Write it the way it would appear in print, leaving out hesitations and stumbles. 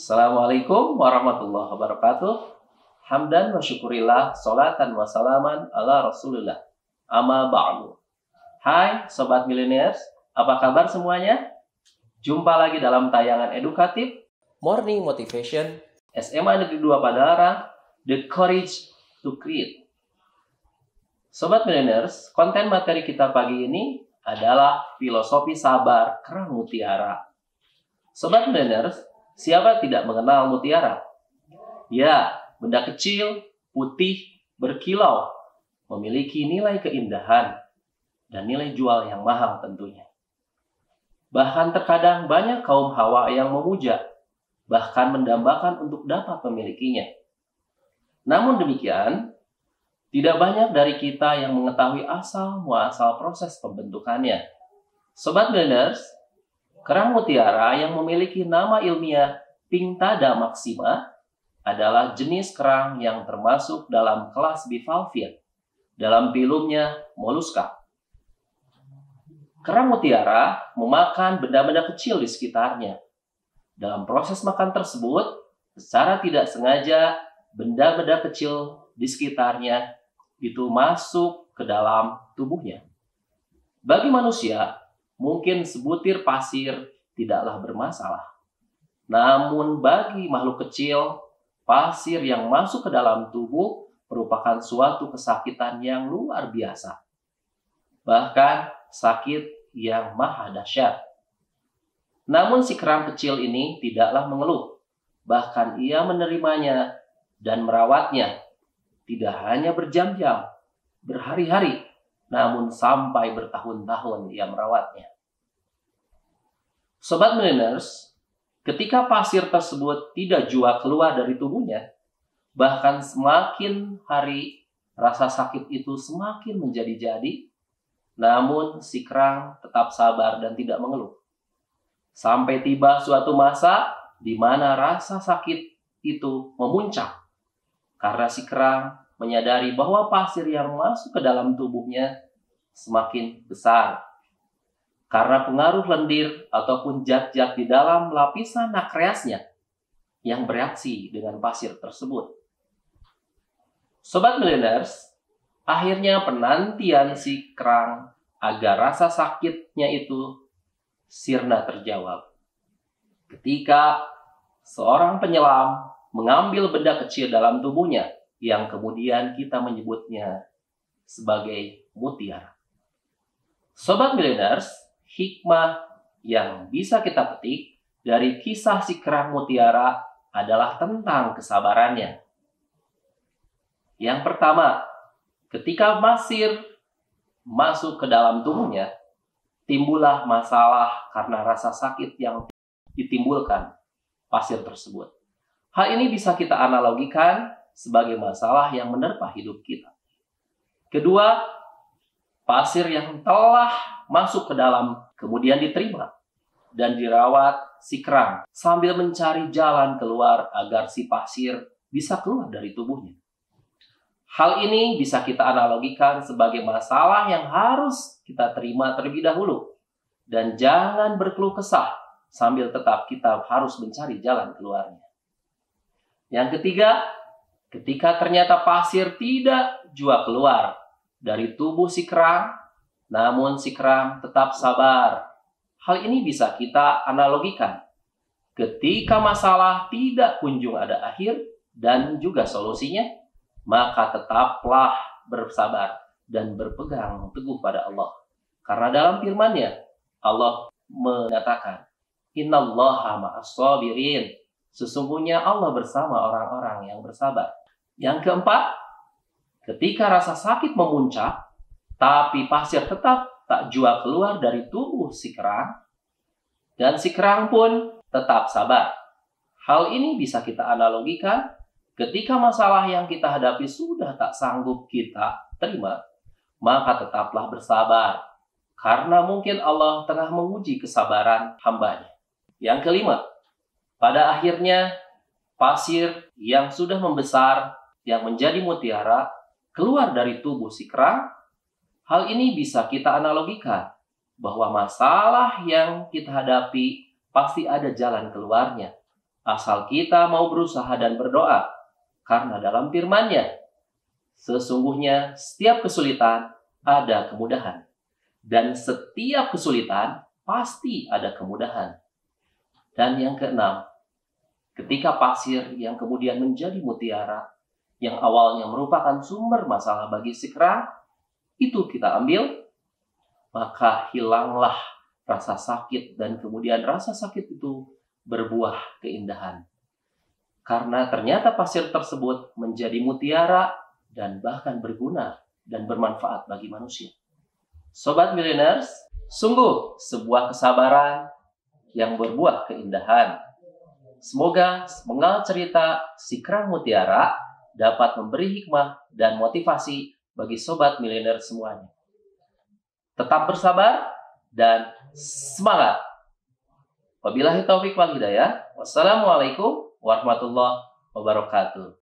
Assalamualaikum warahmatullahi wabarakatuh. Hamdan wa syukurillah, salatan wa salaman ala rasulillah. Amma ba'du. Hai Sobat Millennials, apa kabar semuanya? Jumpa lagi dalam tayangan edukatif Morning Motivation SMA Negeri 2 Padara, The Courage to Create. Sobat Millennials, konten materi kita pagi ini adalah filosofi sabar kerang mutiara. Sobat Millennials, siapa tidak mengenal mutiara? Ya, benda kecil, putih, berkilau, memiliki nilai keindahan dan nilai jual yang mahal tentunya. Bahkan terkadang banyak kaum hawa yang memuja, bahkan mendambakan untuk dapat memilikinya. Namun demikian, tidak banyak dari kita yang mengetahui asal-muasal proses pembentukannya. Sobat Millennials, kerang mutiara yang memiliki nama ilmiah Pinctada maxima adalah jenis kerang yang termasuk dalam kelas bivalvia, dalam filumnya moluska. Kerang mutiara memakan benda-benda kecil di sekitarnya. Dalam proses makan tersebut, secara tidak sengaja, benda-benda kecil di sekitarnya itu masuk ke dalam tubuhnya. Bagi manusia, mungkin sebutir pasir tidaklah bermasalah. Namun bagi makhluk kecil, pasir yang masuk ke dalam tubuh merupakan suatu kesakitan yang luar biasa. Bahkan sakit yang maha dahsyat. Namun si kerang kecil ini tidaklah mengeluh. Bahkan ia menerimanya dan merawatnya. Tidak hanya berjam-jam, berhari-hari, namun sampai bertahun-tahun ia merawatnya. Sobat Millennials, ketika pasir tersebut tidak jua keluar dari tubuhnya, bahkan semakin hari rasa sakit itu semakin menjadi-jadi, namun si kerang tetap sabar dan tidak mengeluh. Sampai tiba suatu masa di mana rasa sakit itu memuncak, karena si kerang menyadari bahwa pasir yang masuk ke dalam tubuhnya semakin besar. Karena pengaruh lendir ataupun zat-zat di dalam lapisan nakreasnya yang bereaksi dengan pasir tersebut. Sobat Millennials, akhirnya penantian si kerang agar rasa sakitnya itu sirna terjawab. Ketika seorang penyelam mengambil benda kecil dalam tubuhnya yang kemudian kita menyebutnya sebagai mutiara. Sobat Millennials, hikmah yang bisa kita petik dari kisah si kerang mutiara adalah tentang kesabarannya. Yang pertama, ketika pasir masuk ke dalam tubuhnya, timbullah masalah karena rasa sakit yang ditimbulkan pasir tersebut. Hal ini bisa kita analogikan sebagai masalah yang menerpa hidup kita. Kedua, pasir yang telah masuk ke dalam kemudian diterima dan dirawat si kerang sambil mencari jalan keluar agar si pasir bisa keluar dari tubuhnya. Hal ini bisa kita analogikan sebagai masalah yang harus kita terima terlebih dahulu dan jangan berkeluh kesah sambil tetap kita harus mencari jalan keluarnya. Yang ketiga, ketika ternyata pasir tidak jua keluar dari tubuh si kerang, namun si kerang tetap sabar. Hal ini bisa kita analogikan. Ketika masalah tidak kunjung ada akhir dan juga solusinya, maka tetaplah bersabar dan berpegang teguh pada Allah. Karena dalam firman-Nya, Allah mengatakan, Innallaha ma'as-sabirin. Sesungguhnya Allah bersama orang-orang yang bersabar. Yang keempat, ketika rasa sakit memuncak, tapi pasir tetap tak jua keluar dari tubuh si kerang, dan si kerang pun tetap sabar. Hal ini bisa kita analogikan ketika masalah yang kita hadapi sudah tak sanggup kita terima, maka tetaplah bersabar. Karena mungkin Allah tengah menguji kesabaran hamba-Nya. Yang kelima, pada akhirnya pasir yang sudah membesar, yang menjadi mutiara, keluar dari tubuh si kerang. Hal ini bisa kita analogikan bahwa masalah yang kita hadapi pasti ada jalan keluarnya. asal kita mau berusaha dan berdoa. Karena dalam firman-Nya, sesungguhnya setiap kesulitan ada kemudahan. Dan setiap kesulitan pasti ada kemudahan. Dan yang keenam, ketika pasir yang kemudian menjadi mutiara, yang awalnya merupakan sumber masalah bagi si kerang, itu kita ambil, maka hilanglah rasa sakit, dan kemudian rasa sakit itu berbuah keindahan. Karena ternyata pasir tersebut menjadi mutiara dan bahkan berguna dan bermanfaat bagi manusia. Sobat Milleners, sungguh sebuah kesabaran yang berbuah keindahan. Semoga mengenal cerita si kerang mutiara dapat memberi hikmah dan motivasi bagi Sobat Milleners semuanya. Tetap bersabar dan semangat. Wabillahi taufik wal hidayah. Wassalamualaikum warahmatullahi wabarakatuh.